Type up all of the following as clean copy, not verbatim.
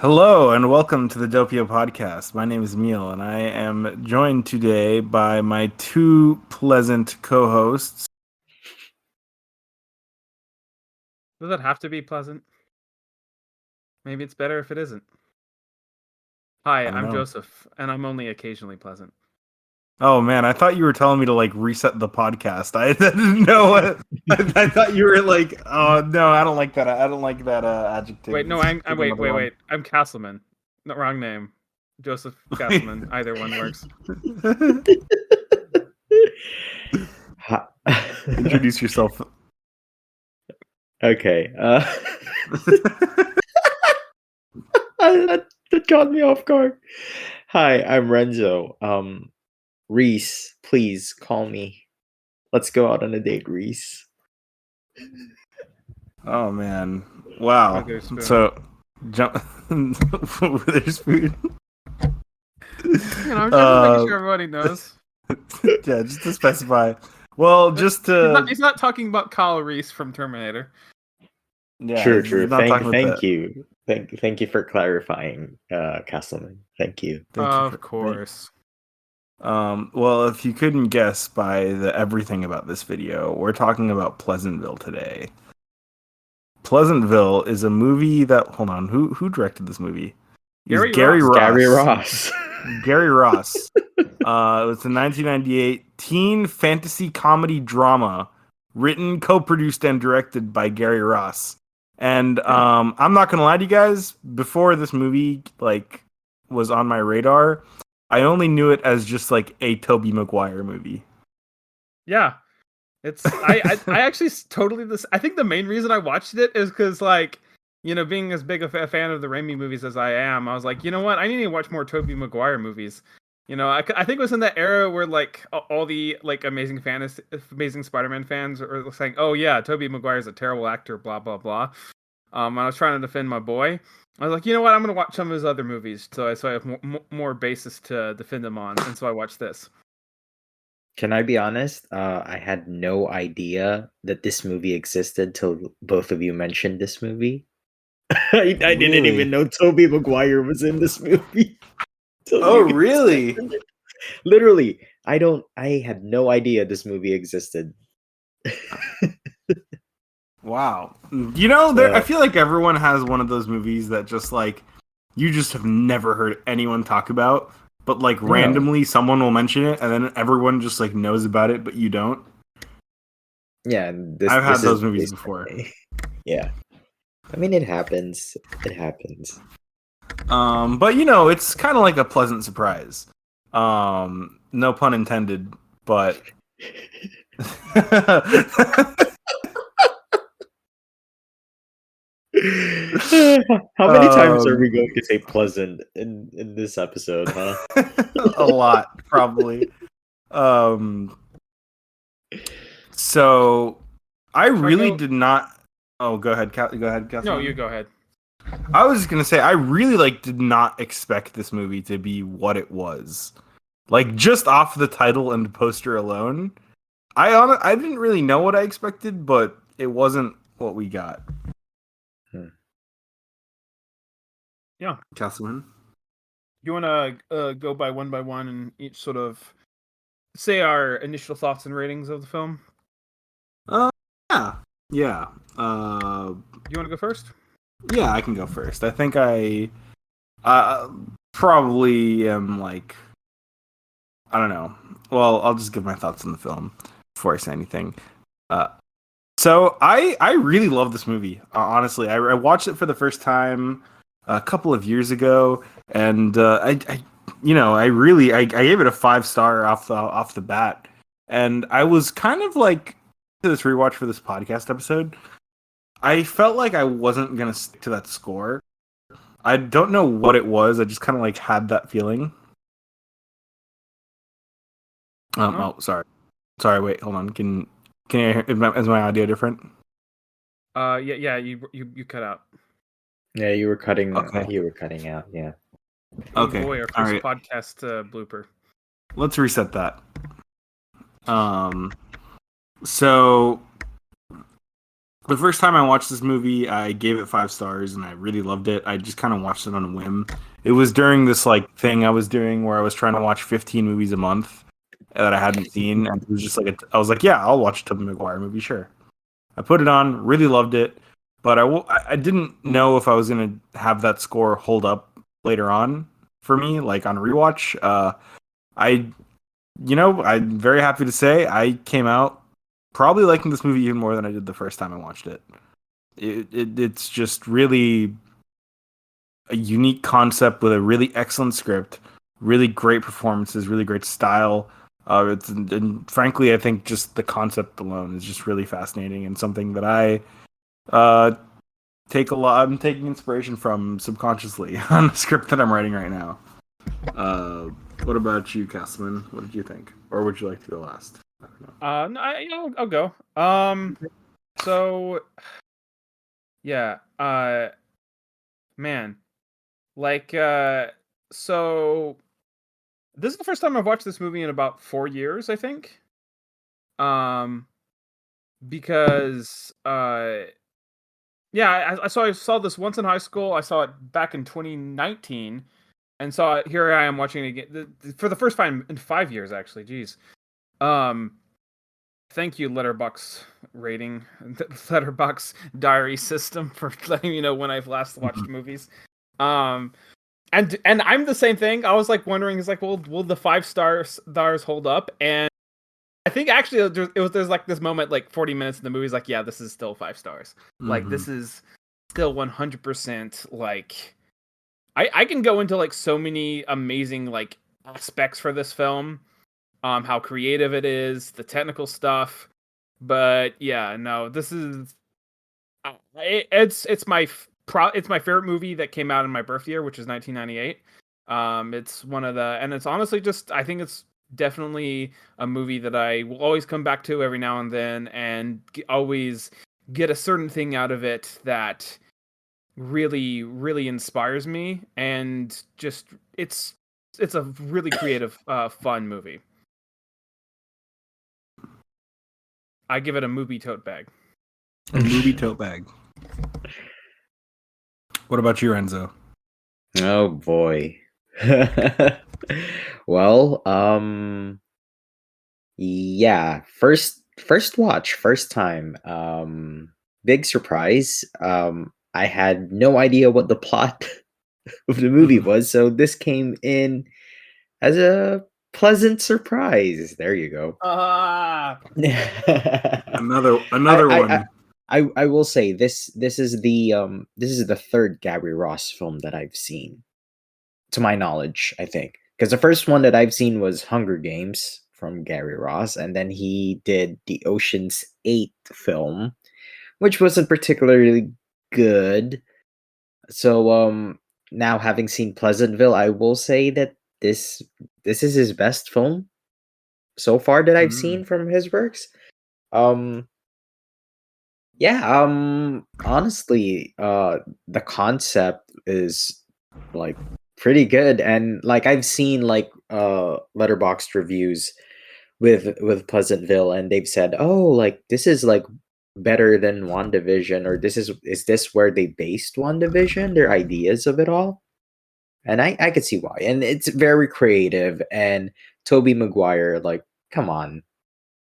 Hello and welcome to the Dopio podcast. My name is Neil and I am joined today by my two pleasant co-hosts. Does it have to be pleasant? Maybe it's better if it isn't. Hi, I don't I'm know. Joseph, and I'm only occasionally pleasant. Oh man, I thought you were telling me to reset the podcast. I didn't know what I thought you were like, oh no, I don't like that. I don't like that adjective. Wait, no, Let's I'm pick wait, another one. I'm Castleman. No, wrong name. Joseph Castleman. Either one works. Introduce yourself. Okay. That got me off guard. Hi, I'm Renzo. Reese, please call me. Let's go out on a date, Reese. Oh man. Wow. Witherspoon. So jump Witherspoon. I'm just making sure everybody knows. Yeah, just to specify. Well, just to He's not talking about Kyle Reese from Terminator. yeah, True. he's not talking about Thank that. you. Thank you for clarifying, Castleman. Thank you. Thank you Of course. Well, if you couldn't guess by the everything about this video, we're talking about Pleasantville today. Pleasantville is a movie that hold on, who directed this movie? Gary Gary Ross. Ross. Gary Ross. Gary Ross. It was a 1998 teen fantasy comedy drama written, co-produced, and directed by Gary Ross. And I'm not gonna lie to you guys, before this movie was on my radar, I only knew it as just a Tobey Maguire movie. Yeah. It's I actually totally this. I think the main reason I watched it is because being as big a fan of the Raimi movies as I am, I was like, you know what, I need to watch more Tobey Maguire movies. I think it was in that era where all the Amazing Spider-Man fans are saying, oh yeah, Tobey Maguire's a terrible actor, blah blah blah. I was trying to defend my boy. I was like, you know what, I'm gonna watch some of his other movies, so I have more basis to defend him on, and so I watched this. Can I be honest? I had no idea that this movie existed till both of you mentioned this movie. I didn't Really? even know Tobey Maguire was in this movie. Oh, really? Literally, I had no idea this movie existed. Wow. I feel like everyone has one of those movies that just you just have never heard anyone talk about, but randomly someone will mention it and then everyone just knows about it, but you don't. Yeah, I've had those movies before. Yeah. I mean, it happens. It happens. But it's kind of like a pleasant surprise. No pun intended, but How many times are we going to say pleasant in this episode, huh? A lot, probably. So I really did not. Oh, go ahead. Go ahead, Catherine. No, you go ahead. I was just gonna say I really did not expect this movie to be what it was. Just off the title and poster alone, I didn't really know what I expected, but it wasn't what we got. Yeah, Castleman. You want to go by one and each sort of say our initial thoughts and ratings of the film? Yeah. You want to go first? Yeah, I can go first. I think I probably am I don't know. Well, I'll just give my thoughts on the film before I say anything. So I really love this movie. Honestly, I watched it for the first time a couple of years ago, and I gave it a 5-star off the bat, and I was kind of to this rewatch for this podcast episode. I felt like I wasn't gonna stick to that score. I don't know what it was. I just kind of had that feeling. Oh, sorry. Wait, hold on. Can you hear? Is my audio different? Yeah. You cut out. Yeah, you were cutting. Okay. You were cutting out. Yeah. Okay. Boy, our first podcast blooper. Let's reset that. So The first time I watched this movie, I gave it 5 stars, and I really loved it. I just kind of watched it on a whim. It was during this like thing I was doing where I was trying to watch 15 movies a month that I hadn't seen, and it was just like I was like, yeah, I'll watch a Tobey Maguire movie, sure. I put it on, really loved it, but I didn't know if I was gonna have that score hold up later on for me, like on rewatch. I'm very happy to say I came out probably liking this movie even more than I did the first time I watched it. It's just really a unique concept with a really excellent script, really great performances, really great style. And frankly, I think just the concept alone is just really fascinating and something that I take a lot. I'm taking inspiration from subconsciously on the script that I'm writing right now. What about you, Castleman? What did you think, or would you like to go last? I don't know. No, I'll go. So yeah, man, like, so this is the first time I've watched this movie in about 4 years, I think. Because yeah, I saw this once in high school. I saw it back in 2019, and saw it. Here I am watching it again for the first time in 5 years, actually. Jeez. Thank you, Letterbox rating, Letterbox diary system for letting me know when I've last watched movies. And I'm the same thing. I was like wondering, is like, will the 5 stars hold up? And I think actually there's like this moment, like 40 minutes in the movie, is like, yeah, this is still 5 stars. Like this is still 100% like. I can go into like so many amazing like aspects for this film. How creative it is, the technical stuff, but yeah, no, this is it's my favorite movie that came out in my birth year, which is 1998. It's one of the, and it's honestly just, I think it's definitely a movie that I will always come back to every now and then, and always get a certain thing out of it that really, really inspires me, and just it's a really creative, fun movie. I give it a movie tote bag. A movie tote bag. What about you, Renzo? Oh boy. Well, yeah, first watch, first time. Big surprise. I had no idea what the plot of the movie was, so this came in as a pleasant surprise. There you go. Another I, one. I will say this is the third Gary Ross film that I've seen, to my knowledge, I think. Because the first one that I've seen was Hunger Games from Gary Ross, and then he did the Ocean's 8 film, which wasn't particularly good. So now having seen Pleasantville, I will say that this is his best film so far that I've seen from his works. Yeah, honestly, the concept is like pretty good, and like I've seen like letterboxed reviews with Pleasantville, and they've said, oh, like this is like better than WandaVision, or is this where they based WandaVision, their ideas of it all? And I could see why. And it's very creative, and Toby Maguire, like, come on.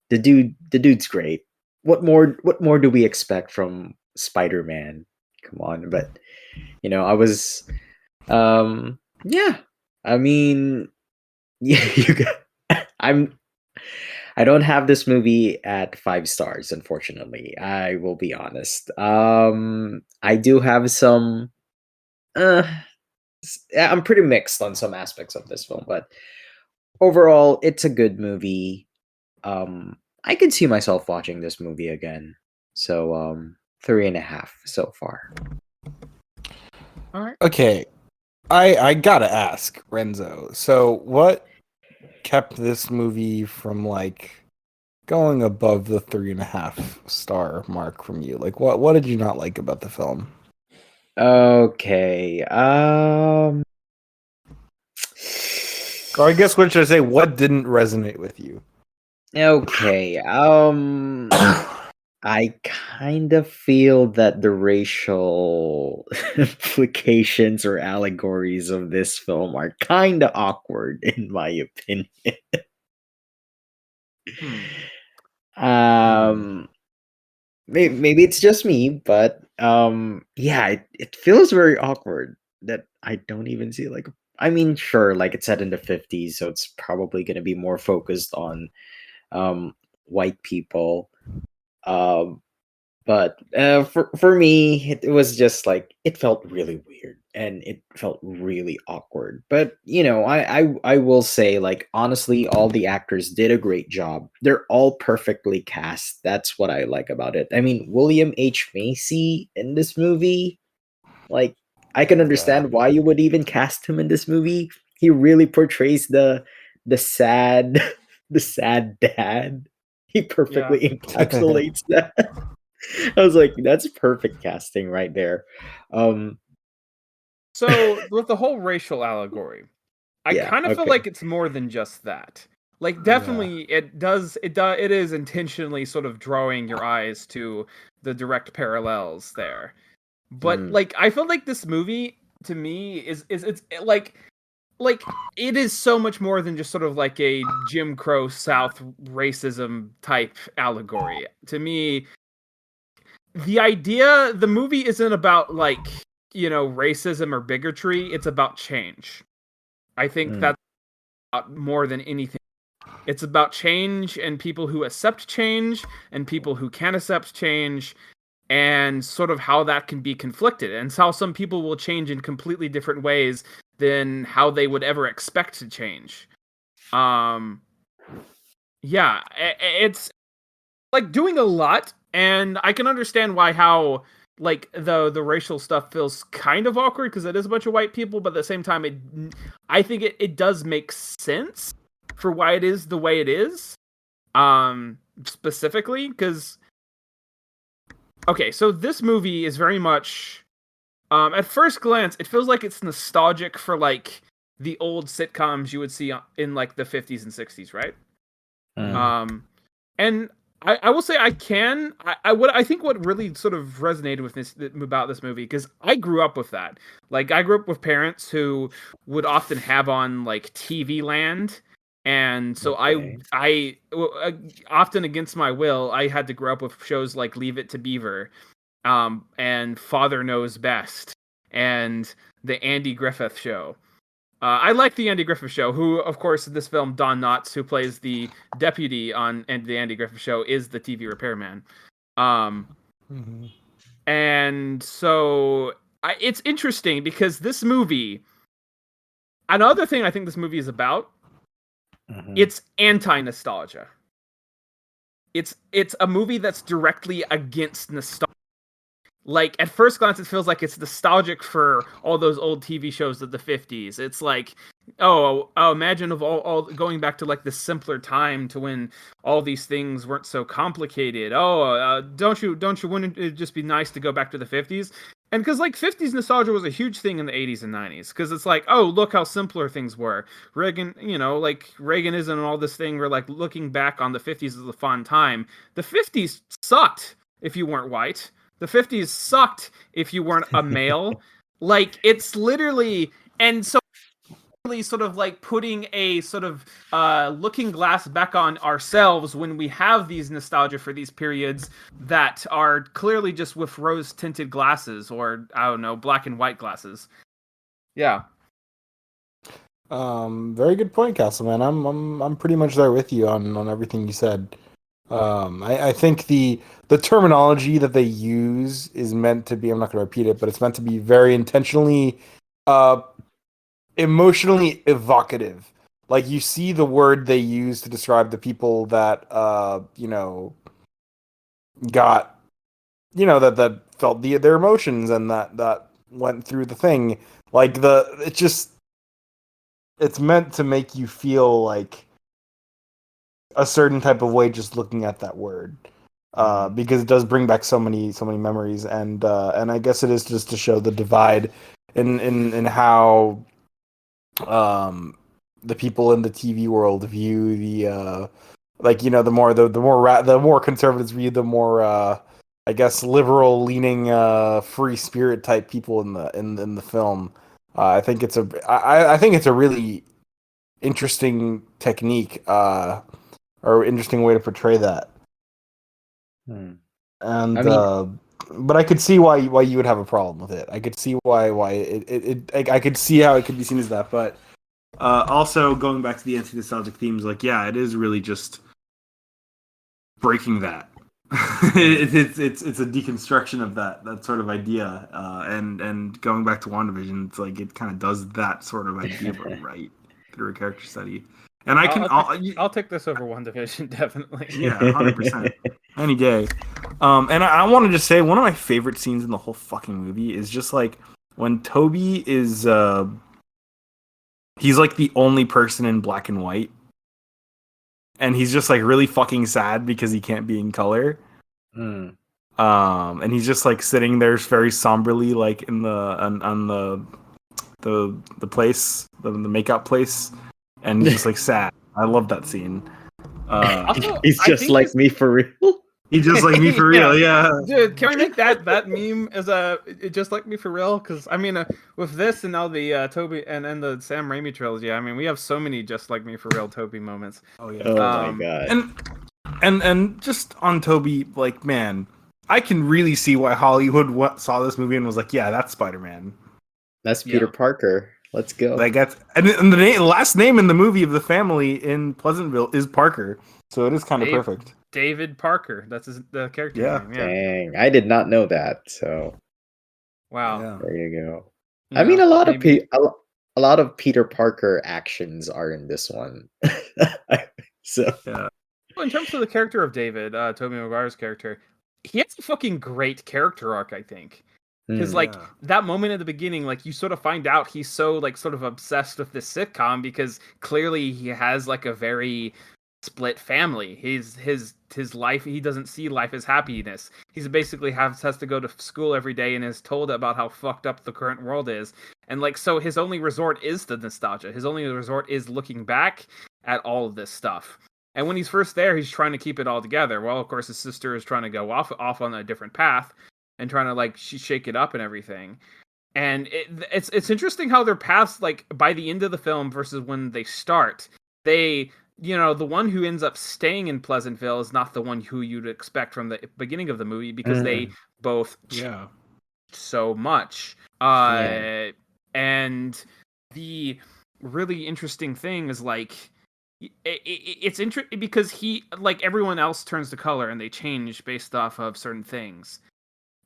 The dude's great. What more do we expect from Spider-Man? Come on. But I was yeah. I mean, yeah, I don't have this movie at 5 stars, unfortunately. I will be honest. I do have some I'm pretty mixed on some aspects of this film, but overall it's a good movie. I can see myself watching this movie again. So 3.5 so far. All right. Okay, I gotta ask Renzo. So, what kept this movie from like going above the 3.5 star mark from you? Like, what did you not like about the film? Okay. Or I guess what should I say? What didn't resonate with you? Okay. I kind of feel that the racial implications or allegories of this film are kind of awkward, in my opinion. Hmm. Um, maybe it's just me, but yeah, it feels very awkward that I don't even see like. I mean, sure, like it's set in the 50s, so it's probably going to be more focused on um white people. Um, But for me, it was just like it felt really weird and it felt really awkward. But I will say, like honestly, all the actors did a great job. They're all perfectly cast. That's what I like about it. I mean, William H Macy in this movie, like I can Yeah. understand why you would even cast him in this movie. He really portrays the sad the sad dad. He Yeah. perfectly encapsulates that. I was like, that's perfect casting right there. Um, So with the whole racial allegory, I yeah, kind of feel okay. like it's more than just that. Like Yeah. definitely it is intentionally sort of drawing your eyes to the direct parallels there. But Mm, like I feel like this movie to me is it's like it is so much more than just sort of like a Jim Crow South racism type allegory. To me, the movie isn't about like, racism or bigotry, it's about change. I think mm, that's more than anything. It's about change and people who accept change and people who can accept change and sort of how that can be conflicted and how some people will change in completely different ways than how they would ever expect to change. Um yeah, it's like doing a lot, and I can understand why how like the racial stuff feels kind of awkward because it is a bunch of white people, but at the same time I think it does make sense for why it is the way it is. Specifically because okay, so this movie is very much at first glance it feels like it's nostalgic for like the old sitcoms you would see in like the 50s and 60s, right? mm, Um, and I will say I think what really sort of resonated with this about this movie because I grew up with that. Like I grew up with parents who would often have on like TV Land, and so okay. often against my will I had to grow up with shows like Leave It to Beaver, and Father Knows Best, and the Andy Griffith Show. I like the Andy Griffith Show, who, of course, in this film, Don Knotts, who plays the deputy on the Andy Griffith Show, is the TV repairman. Um, Mhm. and so it's interesting because this movie, another thing I think this movie is about, Mhm. it's anti-nostalgia. It's a movie that's directly against nostalgia. Like at first glance it feels like it's nostalgic for all those old TV shows of the 50s. It's like, oh imagine of all going back to like the simpler time to when all these things weren't so complicated. Don't you wouldn't it just be nice to go back to the 50s? And because like 50s nostalgia was a huge thing in the 80s and 90s because it's like, oh, look how simpler things were. Reagan, like Reaganism and all this thing, we're like looking back on the 50s as a fun time. The 50s sucked if you weren't white. The 50s sucked if you weren't a male. Like it's literally, and so really sort of like putting a sort of looking glass back on ourselves when we have these nostalgia for these periods that are clearly just with rose tinted glasses or I don't know, black and white glasses. Yeah. Very good point, Castleman. I'm pretty much there with you on everything you said. I think the terminology that they use is meant to be, I'm not going to repeat it, but it's meant to be very intentionally uh, emotionally evocative. Like you see the word they use to describe the people that got that felt their emotions and that went through the thing. Like it's meant to make you feel like a certain type of way just looking at that word. Mhm. Because it does bring back so many memories, and I guess it is just to show the divide in how um the people in the TV world view like the more conservatives read, the more I guess liberal leaning free spirit type people in the film. I think I think it's a really interesting technique or interesting way to portray that. Hmm. And I mean, but I could see why you would have a problem with it. I could see why I could see how it could be seen as that. But also going back to the anti-nostalgic themes, like yeah, it is really just breaking that. It's a deconstruction of that sort of idea, and going back to WandaVision, it's like it kind of does that sort of idea, but right through a character study. And I'll take this over WandaVision, definitely. yeah, 100%. Any day. And I want to just say one of my favorite scenes in the whole fucking movie is just like when Toby is he's like the only person in black and white, and he's just like really fucking sad because he can't be in color. mm. And he's just like sitting there very somberly, like in on the place, the makeout place, and he's just like sad. I love that scene. Also, He's I just think like this- me for real. He's just like me for real, yeah. Dude, can we make that meme as just like me for real? Because I mean, with this and now the Toby and the Sam Raimi trilogy, I mean, we have so many just like me for real Toby moments. Oh yeah. Oh my Um, god. And just on Toby, like man, I can really see why Hollywood saw this movie and was like, yeah, that's Spider-Man. That's Peter yeah. Parker. Let's go. Like that's and the last name in the movie of the family in Pleasantville is Parker, so it is kind of Dave- perfect. David Parker, that's the character Yeah. name. Yeah. Dang, I did not know that. So Wow. Yeah. there you go. You I mean, know, a lot maybe- of a lot of Peter Parker actions are in this one. So Yeah. Well, in terms of the character of David, Tobey Maguire's character, he has a fucking great character arc, I think. Because like Yeah. that moment at the beginning, like you sort of find out he's so like sort of obsessed with this sitcom because clearly he has like a very split family. His life, he doesn't see life as happiness. He's basically has to go to school every day and is told about how fucked up the current world is. And like so his only resort is the nostalgia. His only resort is looking back at all of this stuff. And when he's first there, he's trying to keep it all together. Well, of course, his sister is trying to go off on a different path and trying to like shake it up and everything. And it's interesting how their paths, like by the end of the film versus when they start, they the one who ends up staying in Pleasantville is not the one who you'd expect from the beginning of the movie because they both Yeah. so much. Yeah. And the really interesting thing is like it's interesting because he like everyone else turns to color and they change based off of certain things.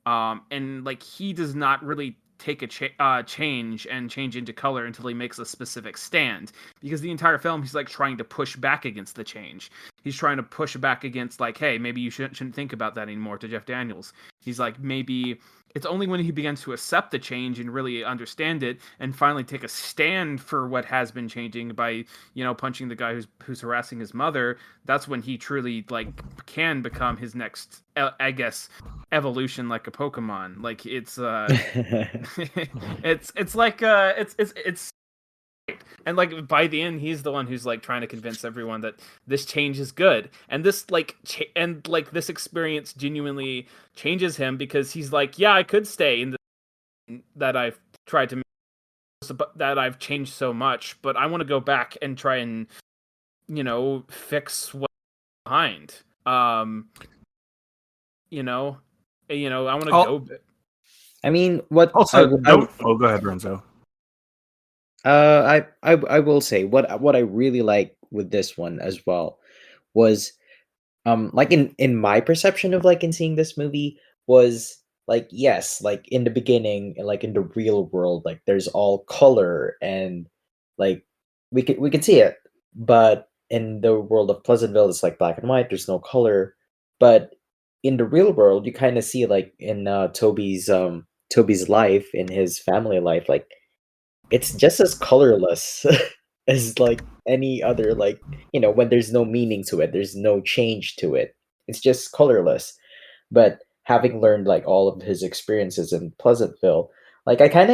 And like he does not really take a change and change into color until he makes a specific stand because the entire film he's like trying to push back against the change. He's trying to push back against like, hey, maybe you shouldn't think about that anymore to Jeff Daniels. He's like, maybe it's only when he begins to accept the change and really understand it and finally take a stand for what has been changing by punching the guy who's harassing his mother. That's when he truly like can become his next I guess evolution, like a Pokemon. Like it's it's like it's and like by the end he's the one who's like trying to convince everyone that this change is good, and this like and like this experience genuinely changes him because he's like, yeah, I could stay in the that I've tried to that I've changed so much, but I want to go back and try and fix what's behind. I want to go. I mean, what Also, go ahead, Renzo. I will say what I really like with this one as well was like in my perception of like in seeing this movie was like, yes, like in the beginning and like in the real world, like there's all color and like we could see it, but in the world of Pleasantville it's like black and white, there's no color. But in the real world you kind of see like in Toby's life, in his family life, like it's just as colorless as like any other, like when there's no meaning to it, there's no change to it, it's just colorless. But having learned like all of his experiences in Pleasantville, like I kind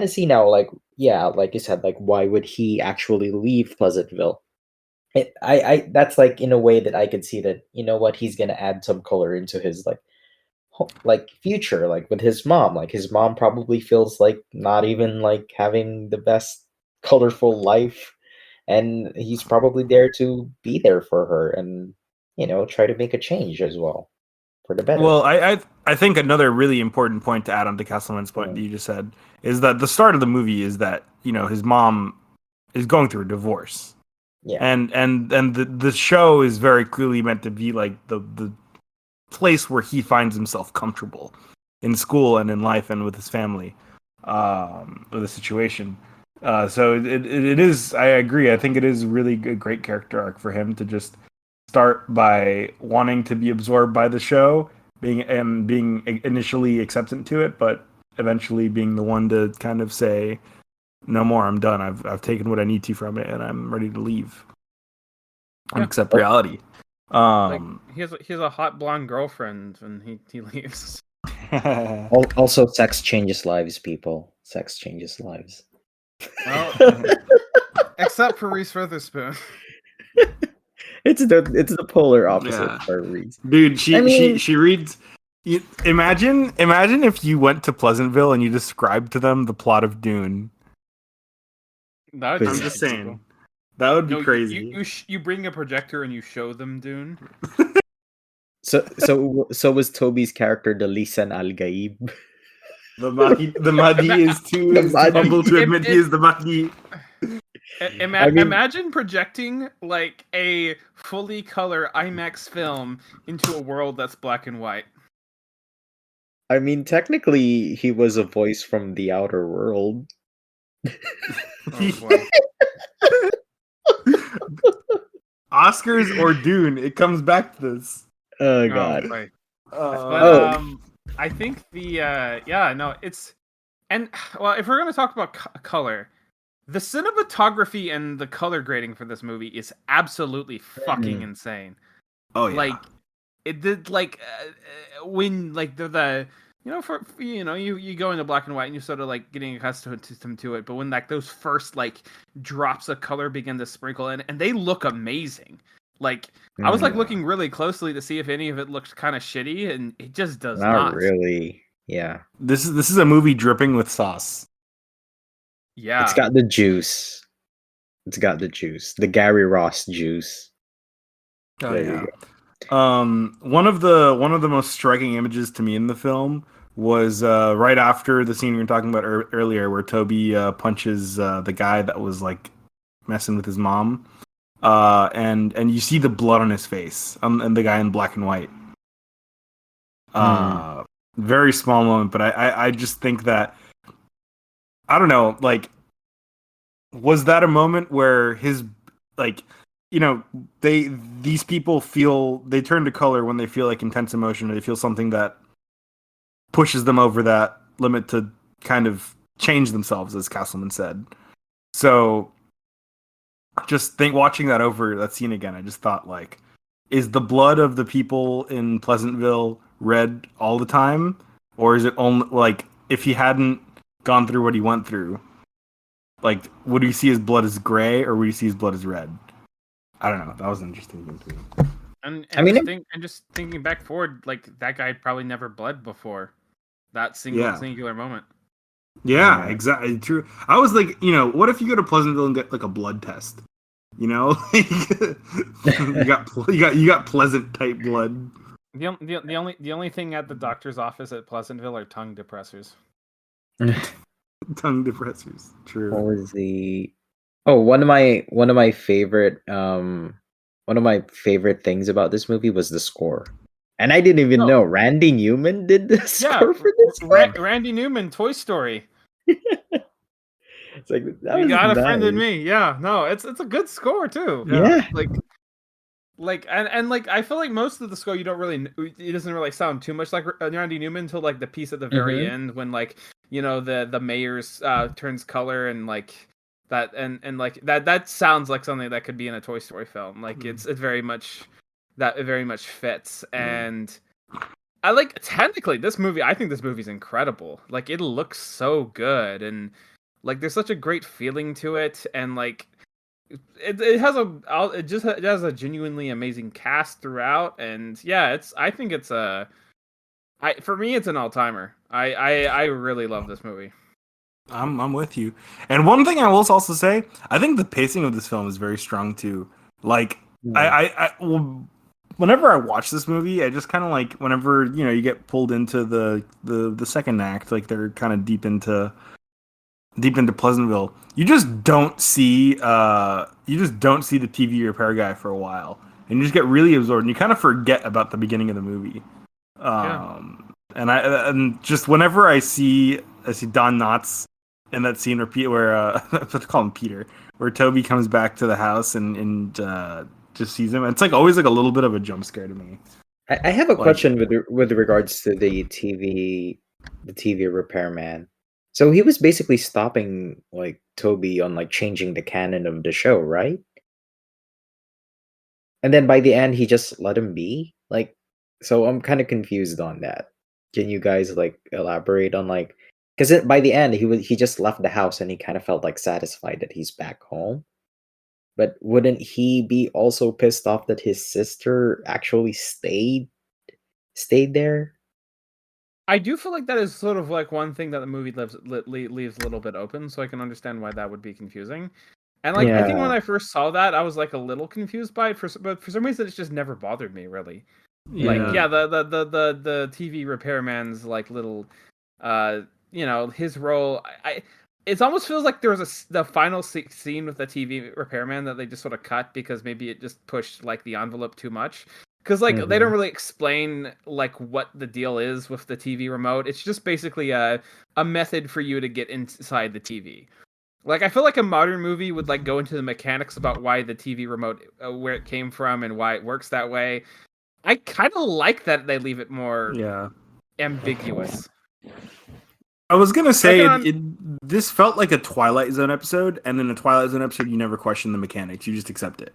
of see now, like, yeah, like you said, like why would he actually leave Pleasantville? I that's like in a way that I could see that, you know what, he's gonna add some color into his like like future, like with his mom. Like his mom probably feels like not even like having the best colorful life, and he's probably there to be there for her and, you know, try to make a change as well for the better. Well, I think another really important point to add on to Castleman's point that you just said is that the start of the movie is that, you know, his mom is going through a divorce. Yeah. And the show is very clearly meant to be like the place where he finds himself comfortable in school and in life and with his family, with the situation. So it is. I agree. I think it is really a great character arc for him to just start by wanting to be absorbed by the show, being initially acceptant to it, but eventually being the one to kind of say, "No more. I'm done. I've taken what I need to from it, and I'm ready to leave and accept reality." Like he has a hot blonde girlfriend, and he leaves. Also, sex changes lives, people. Sex changes lives. Well, except for Reese Witherspoon. It's the polar opposite Yeah. for a reason. Dude, I mean- she reads. Imagine if you went to Pleasantville and you described to them the plot of Dune. That would I'm be just cool. saying, that would be No, crazy. you bring a projector and you show them Dune. So was Toby's character the Lisan Al Gaib? The Mahdi is too The Mahdi. humble to admit he is the Mahdi. Imagine projecting like a fully color IMAX film into a world that's black and white. I mean, technically, he was a voice from the outer world. Oh boy. Oscars or Dune, it comes back to this. Oh god. Oh, boy. Uh, But I think it's and well, if we're gonna talk about color, the cinematography and the color grading for this movie is absolutely fucking insane. oh yeah. Like it did like when like the you know for you go into black and white and you sort of like getting accustomed to it, but when like those first like drops of color begin to sprinkle in, and they look amazing. Like I was like looking really closely to see if any of it looked kind of shitty, and it just does not. Really. Yeah. This is a movie dripping with sauce. Yeah, It's got the juice. It's got the juice. The Gary Ross juice. Oh There you yeah. go. One of the most striking images to me in the film was right after the scene we were talking about earlier, where Toby punches the guy that was like messing with his mom, and you see the blood on his face, and the guy in black and white. Very small moment, but I just think that, I don't know, like, was that a moment where his, like, you know, these people they turn to color when they feel like intense emotion, or they feel something that pushes them over that limit to kind of change themselves, as Castleman said. So just watching that scene again, I just thought, like, is the blood of the people in Pleasantville red all the time? Or is it only, like, if he hadn't gone through what he went through, like, would you see his blood as gray, or would you see his blood as red? I don't know. That was an interesting thing to me. and I mean, just thinking back forward, like that guy probably never bled before that singular moment. Yeah, exactly. True. I was like, you know, what if you go to Pleasantville and get like a blood test? You know, you got pleasant type blood. The only thing at the doctor's office at Pleasantville are tongue depressors. Tongue depressors. True. What was the one of my favorite things about this movie was the score. And I didn't even know Randy Newman did the score for this. Randy Newman, Toy Story. It's like, that You was got a friend in nice. me. Yeah, no, it's a good score too. Yeah. Like and like I feel like most of the score it doesn't really sound too much like Randy Newman until like the piece at the very end when like, you know, the mayor's turns color, and like that and like that sounds like something that could be in a Toy Story film. Like it very much fits. And I like, technically I think this movie's incredible. Like it looks so good, and like there's such a great feeling to it, and like it has it has a genuinely amazing cast throughout, and yeah, I think it's for me it's an all timer. I really love this movie. I'm with you. And one thing I will also say, I think the pacing of this film is very strong too. Like well, whenever I watch this movie, I just kind of like whenever you get pulled into the second act, like they're kind of deep into Pleasantville. You just don't see the TV repair guy for a while, and you just get really absorbed, and you kind of forget about the beginning of the movie. And just whenever I see Don Knotts in that scene where let's call him Peter, where Toby comes back to the house and just sees him, it's like always like a little bit of a jump scare to me. I have a question with regards to the TV repairman. So he was basically stopping like Toby on like changing the canon of the show, right? And then by the end, he just let him be. Like, so I'm kind of confused on that. Can you guys like elaborate on like, because by the end he just left the house and he kind of felt like satisfied that he's back home. But wouldn't he be also pissed off that his sister actually stayed there? I do feel like that is sort of like one thing that the movie leaves a little bit open, so I can understand why that would be confusing. And like I think when I first saw that, I was like a little confused by it, but for some reason it's just never bothered me really. Like the TV repairman's like little his role. It almost feels like there was the final scene with the TV repairman that they just sort of cut because maybe it just pushed like the envelope too much. Because like they don't really explain like what the deal is with the TV remote. It's just basically a method for you to get inside the TV. Like I feel like a modern movie would like go into the mechanics about why the TV remote, where it came from, and why it works that way. I kind of like that they leave it more ambiguous. I was gonna say this felt like a Twilight Zone episode, and in a Twilight Zone episode, you never question the mechanics; you just accept it.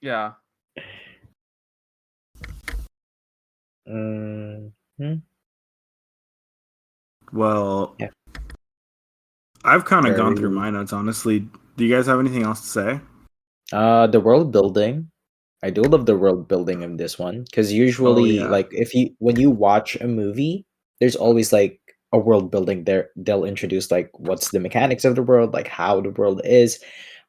Yeah. Well, I've kind of gone through my notes. Honestly, do you guys have anything else to say? The world building. I do love the world building of this one because usually, like, when you watch a movie, there's always like a world building there. They'll introduce like what's the mechanics of the world, like how the world is.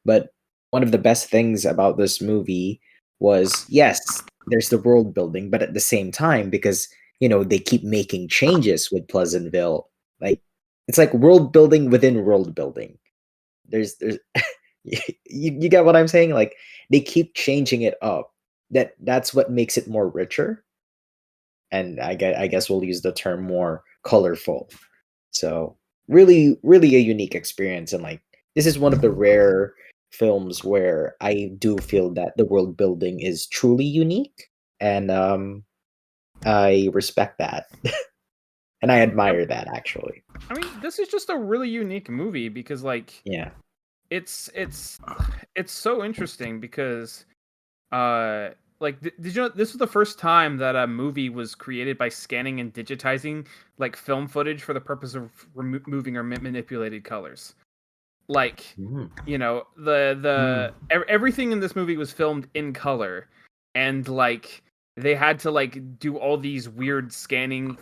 But one of the best things about this movie was, yes, there's the world building, but at the same time, because they keep making changes with Pleasantville, like it's like world building within world building. There's you get what I'm saying? Like they keep changing it up. That's what makes it more richer. And I guess we'll use the term more colorful. So really, really a unique experience. And like this is one of the rare films where I do feel that the world building is truly unique. And I respect that. And I admire that actually. I mean, this is just a really unique movie because like it's so interesting because like did you know this was the first time that a movie was created by scanning and digitizing like film footage for the purpose of removing or manipulated colors. Like everything in this movie was filmed in color, and like they had to like do all these weird scanning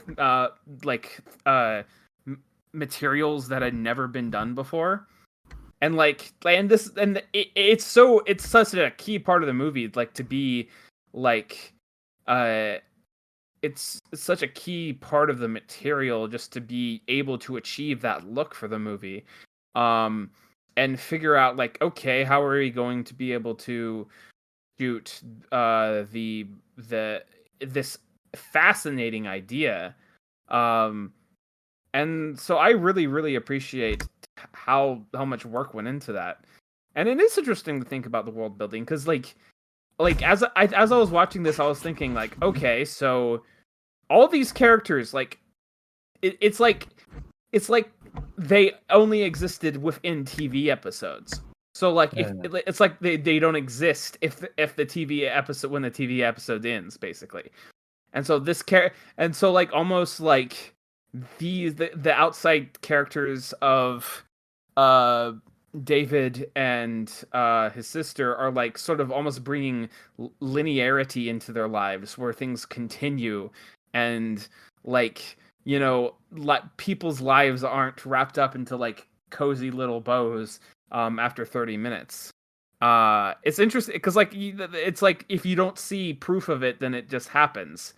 materials that had never been done before. And it's such a key part of the movie, like to be like it's such a key part of the material just to be able to achieve that look for the movie. And figure out like, okay, how are we going to be able to shoot this fascinating idea. And so I really, really appreciate how much work went into that. And it is interesting to think about the world building because like as I was watching this, I was thinking like, okay, so all these characters, like it's like they only existed within TV episodes. So like if it's like they don't exist if the TV episode when the TV episode ends basically. And so and so like almost like the outside characters of David and his sister are like sort of almost bringing linearity into their lives, where things continue, and like people's lives aren't wrapped up into like cozy little bows after 30 minutes. It's interesting because like it's like if you don't see proof of it, then it just happens,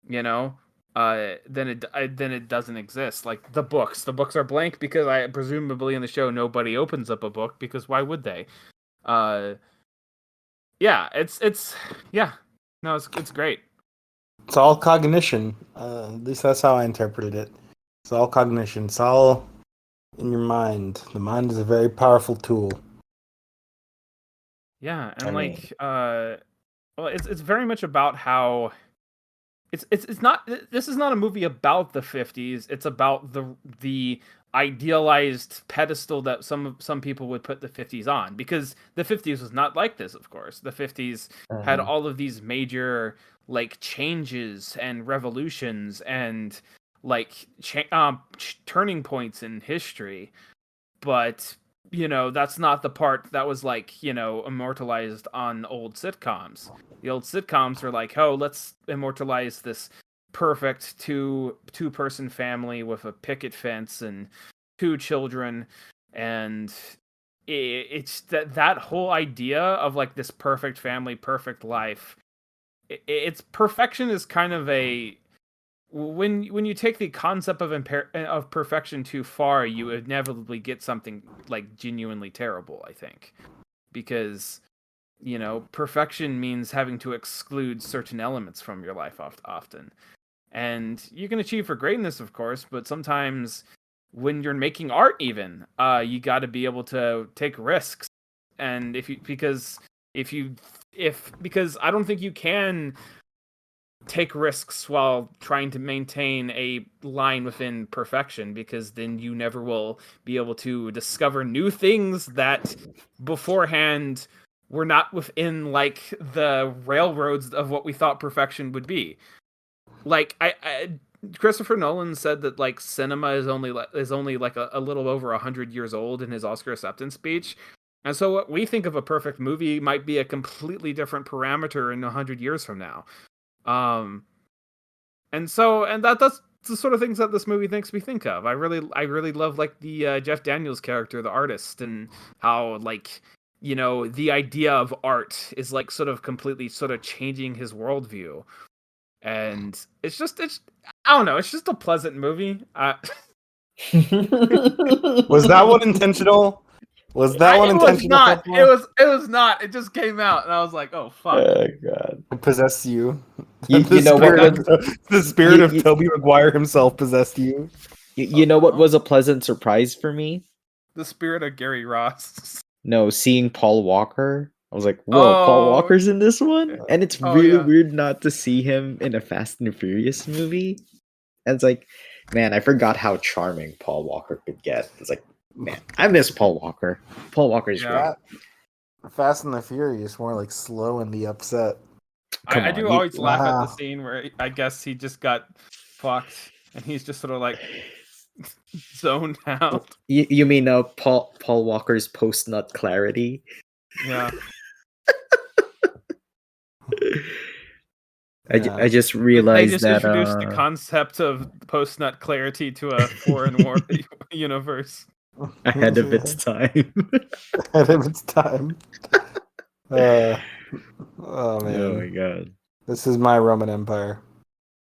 you know. Then it doesn't exist. Like the books are blank because I presumably in the show nobody opens up a book, because why would they? Yeah, it's yeah, no, it's great. It's all cognition. At least that's how I interpreted it. It's all cognition. It's all in your mind. The mind is a very powerful tool. Yeah, and I mean, well, it's very much about how it's not, this is not a movie about the 50s. It's about the idealized pedestal that some people would put the 50s on, because the 50s was not like this. Of course, the 50s had uh-huh. all of these major like changes and revolutions and like turning points in history, but that's not the part that was like immortalized on old sitcoms. The old sitcoms are like, oh, let's immortalize this perfect two person family with a picket fence and two children, and it's that whole idea of like this perfect family, perfect life. It's perfection is kind of a, when you take the concept of perfection too far, you inevitably get something like genuinely terrible, I think, because perfection means having to exclude certain elements from your life often. And you can achieve for greatness, of course, but sometimes when you're making art, even you got to be able to take risks. And because I don't think you can take risks while trying to maintain a line within perfection, because then you never will be able to discover new things that beforehand were not within like the railroads of what we thought perfection would be. Like Christopher Nolan said that like cinema is only like a little over 100 years old in his Oscar acceptance speech. And so what we think of a perfect movie might be a completely different parameter in 100 years from now. Um, and that's the sort of things that this movie makes me think of. I really love like the Jeff Daniels character, the artist, and how like the idea of art is like sort of completely sort of changing his worldview, and it's I don't know, it's just a pleasant movie. Was that one intentional? Was that one It was intentional? not. Pepper? It was not. It just came out, and I was like, oh fuck. Oh god. It possessed you. You know what was The spirit of Tobey Maguire himself possessed you. you know what was a pleasant surprise for me? The spirit of Gary Ross. No, seeing Paul Walker. I was like, whoa, Paul Oh, Walker's in this one? And it's oh really yeah. weird not to see him in a Fast and the Furious movie. And it's like, man, I forgot how charming Paul Walker could get. It's like, man, I miss Paul Walker. Paul Walker's Yeah. great. Fast and the Furious, more like slow and the upset. Come I on, do always laugh at the scene where I guess he just got fucked and he's just sort of like zoned out. You mean Paul Walker's post nut clarity? Yeah. I just They realized just that introduced the concept of post nut clarity to a foreign war universe. ahead of its time. Ahead of its time. Oh Oh my man, god. this is my Roman Empire.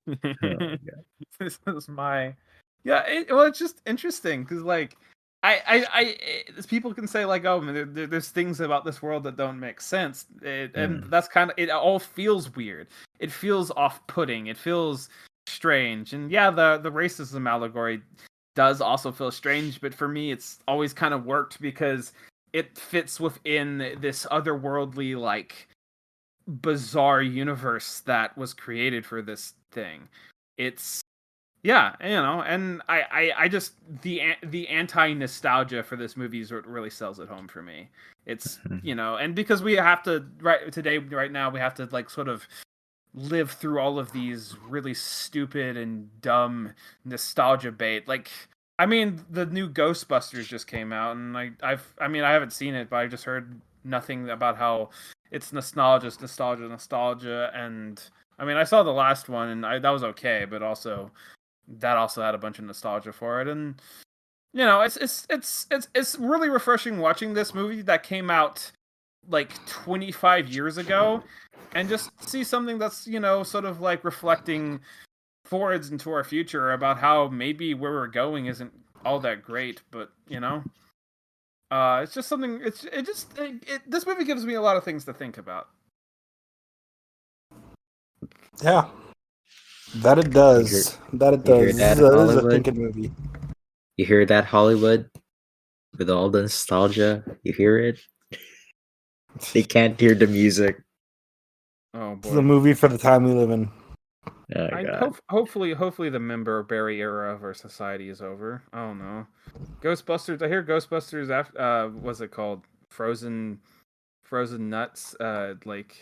Oh my god. This is my well, it's just interesting because like people can say like, oh, there's things about this world that don't make sense, and that's kind of, it all feels weird, it feels off-putting, it feels strange, and yeah, the racism allegory does also feel strange, but for me it's always kind of worked because it fits within this otherworldly like bizarre universe that was created for this thing. It's yeah, and I just the anti nostalgia for this movie is what really sells it home for me. It's and because we have to right now we have to like sort of live through all of these really stupid and dumb nostalgia bait. Like I mean, the new Ghostbusters just came out, and I haven't seen it, but I just heard nothing about how it's nostalgia, and I mean, I saw the last one, and that was okay, but that also had a bunch of nostalgia for it, and you know, it's really refreshing watching this movie that came out like 25 years ago, and just see something that's, you know, sort of like reflecting forwards into our future about how maybe where we're going isn't all that great, but you know, it's just something. This movie gives me a lot of things to think about. Yeah, that it does. That it you hear does. that, This is a Hollywood? thinking movie. You hear that, Hollywood? With all the nostalgia, you hear it? They can't hear the music. Oh This is a boy. movie for the time we live in. Oh, God. Hopefully the member berry era of our society is over. I don't know. Ghostbusters. I hear Ghostbusters after what's it called? Frozen Nuts. Like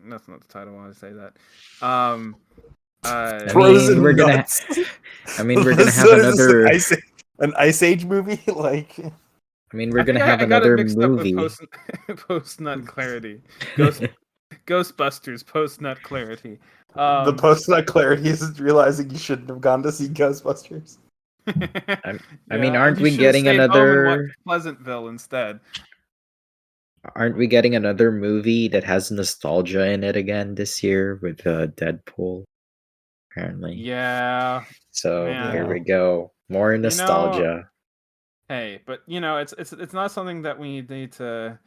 that's not the title. I want to say that. I Frozen mean, we're gonna. nuts. I mean, we're gonna This- have what is this, another. an Ice Age movie? Like, I mean, we're I think gonna have I got it another mixed up with movie. post nut clarity. Ghostbusters post nut clarity. the post nut clarity is realizing you shouldn't have gone to see Ghostbusters. I mean, and aren't you we should have getting stayed home and watched another? Pleasantville instead. Aren't we getting another movie that has nostalgia in it again this year with Deadpool? Apparently. Yeah, So man. here we go. More You know, nostalgia. hey, but you know, it's not something that we need to.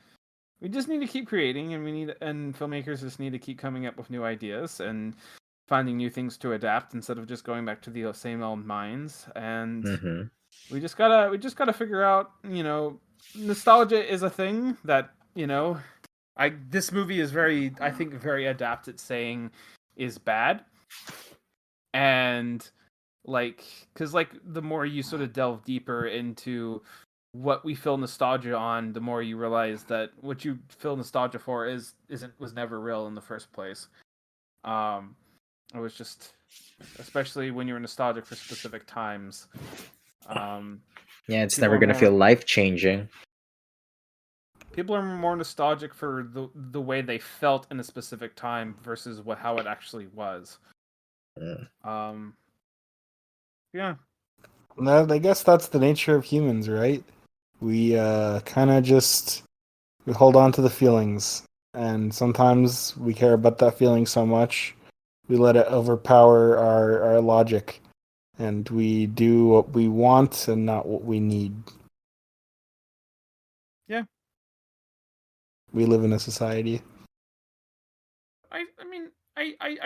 We just need to keep creating, and filmmakers just need to keep coming up with new ideas and finding new things to adapt instead of just going back to the same old minds. And hmm we just gotta figure out, you know, nostalgia is a thing that, you know, this movie is I think very adept at saying is bad. And like, because like the more you sort of delve deeper into what we feel nostalgia on, the more you realize that what you feel nostalgia for was never real in the first place. It was just, especially when you're nostalgic for specific times. Yeah, it's People never are gonna more feel life changing. people are more nostalgic for the way they felt in a specific time versus how it actually was. Mm. Yeah. No, I guess that's the nature of humans, right? We kind of just we hold on to the feelings, and sometimes we care about that feeling so much we let it overpower our logic, and we do what we want and not what we need. Yeah. We live in a society. I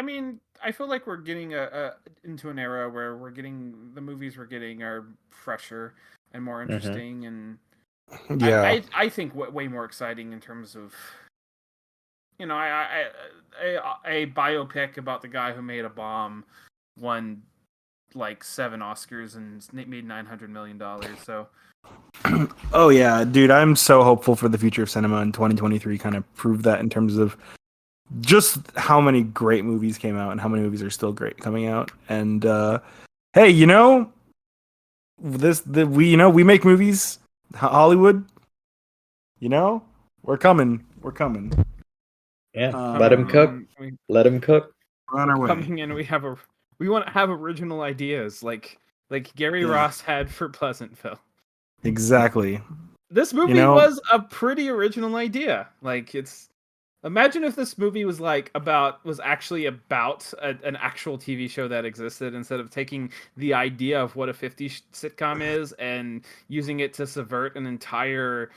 mean, I feel like we're getting into an era where the movies we're getting are fresher and more Mm-hmm. interesting, and Yeah. I think way more exciting in terms of, you know, a biopic about the guy who made a bomb won like 7 Oscars and made $900 million. So Oh yeah, dude, I'm so hopeful for the future of cinema, and 2023 kind of proved that in terms of just how many great movies came out and how many movies are still great coming out. And hey, you know, we make movies, Hollywood. You know, we're coming. Yeah, Um, let him cook. we Let him cook. We're on our way. coming in, we want to have original ideas like Gary Ross had for Pleasantville. Exactly. This movie was a pretty original idea. Like, imagine if this movie was actually about an actual TV show that existed, instead of taking the idea of what a 50s sitcom is and using it to subvert an entire,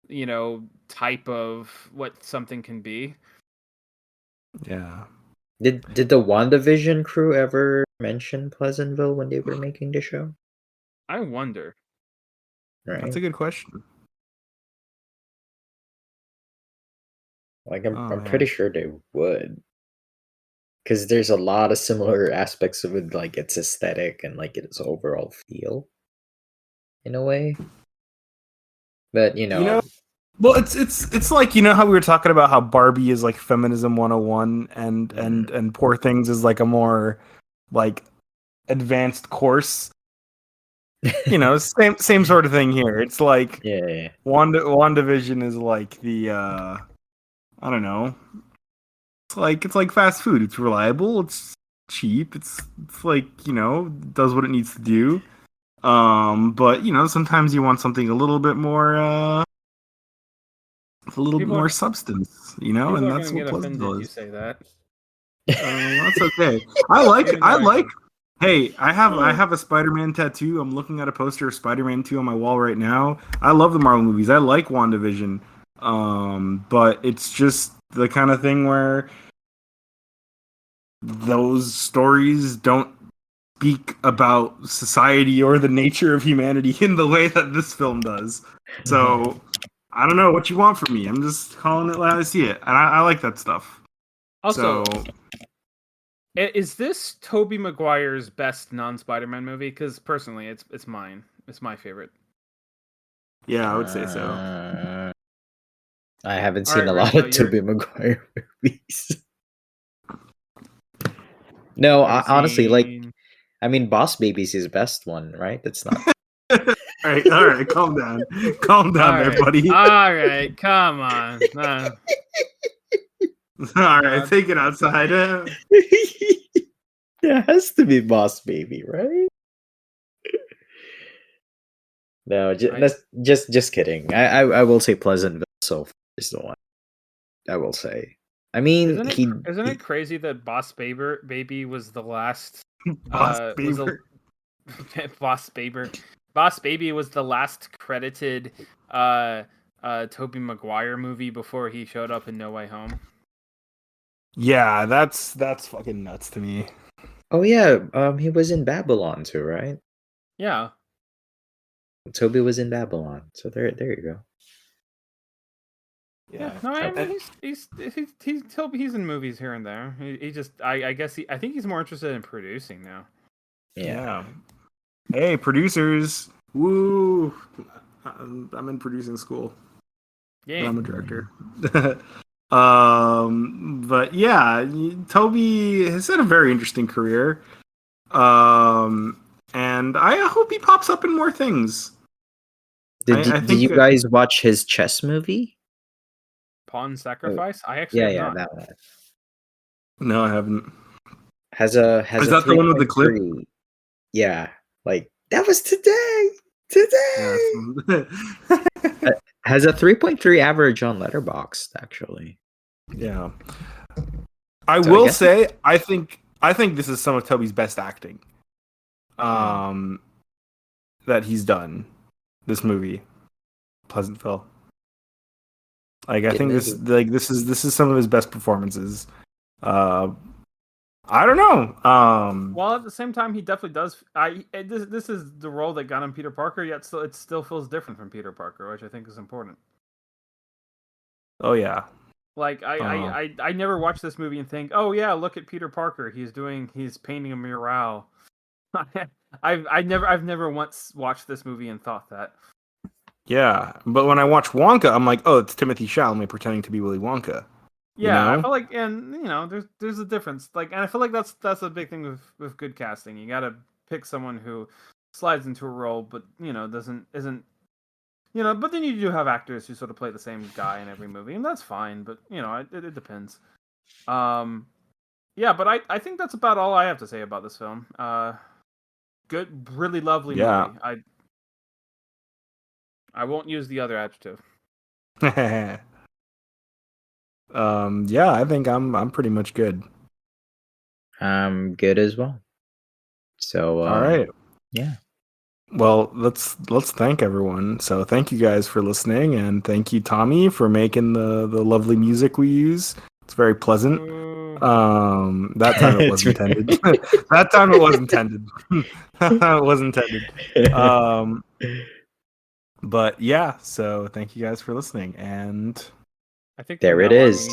you know, type of what something can be. Yeah. Did the WandaVision crew ever mention Pleasantville when they were making the show? I wonder. Right. That's a good question. Like I'm man. pretty sure they would. Because there's a lot of similar aspects of it, like its aesthetic and like its overall feel, in a way. But you know, Well, it's like, you know how we were talking about how Barbie is like feminism 101, and Poor Things is like a more like advanced course. same sort of thing here. It's like Yeah. WandaVision is like the I don't know. It's like fast food. It's reliable. It's cheap. It's like does what it needs to do. But sometimes you want something a little bit more, a little bit People more are substance. people And are that's gonna what get offended Pleasantville you is. say that. That's okay. I like. Even I though I like. don't. Hey, I have a Spider-Man tattoo. I'm looking at a poster of Spider-Man 2 on my wall right now. I love the Marvel movies. I like WandaVision. But it's just the kind of thing where those stories don't speak about society or the nature of humanity in the way that this film does. So I don't know what you want from me. I'm just calling it like I see it, and I like that stuff. Also, So is this Tobey Maguire's best non-Spider-Man movie? Because personally, it's mine. It's my favorite. yeah, I would say so. I haven't All seen right, a lot Rico, of Tobey Maguire movies. No, have you honestly, seen? I mean, Boss Baby's his best one, right? That's not. All right, calm down, All there, right, buddy. all right, come on. All right, take it outside. It has to be Boss Baby, right? No, just kidding. I will say Pleasantville so far is the one. I will say. I mean, Isn't it crazy that Baby was the last Boss was Beaver. Boss Baby was the last credited Tobey Maguire movie before he showed up in No Way Home. Yeah, that's fucking nuts to me. Oh yeah, he was in Babylon too, right? Yeah. Toby was in Babylon, so there you go. Yeah, no, I mean he's he's in movies here and there. He just I guess I think he's more interested in producing now. Yeah. Hey, producers! Woo! I'm in producing school. Yeah. I'm a director. But yeah, Toby has had a very interesting career. And I hope he pops up in more things. Did you guys watch his chess movie? Pawn Sacrifice? I actually have not. That one. No, I haven't. Has a Is that the one with the clip? Yeah, like that was today. Has a 3.3 average on Letterboxd, actually. Yeah. I will say I think this is some of Toby's best acting. That he's done. This movie, Pleasantville. Like I think this is some of his best performances. I don't know. Well, at the same time, he definitely does. This is the role that got him Peter Parker. Yet it still feels different from Peter Parker, which I think is important. Oh yeah. Like I never watch this movie and think, oh yeah, look at Peter Parker. He's painting a mural. I've never once watched this movie and thought that. Yeah, but when I watch Wonka, I'm like, oh, it's Timothée Chalamet pretending to be Willy Wonka. Yeah, I feel like, and there's a difference. Like, and I feel like that's a big thing with good casting. You got to pick someone who slides into a role, but isn't. But then you do have actors who sort of play the same guy in every movie, and that's fine. But it depends. Yeah, but I think that's about all I have to say about this film. Good, really lovely movie. I won't use the other adjective. Yeah, I think I'm pretty much good. I'm good as well. So all right. Yeah. Well, let's thank everyone. So thank you guys for listening, and thank you, Tommy, for making the lovely music we use. It's very pleasant. That time it was intended. That time it was intended. It was intended. But yeah, so thank you guys for listening, and I think there it is.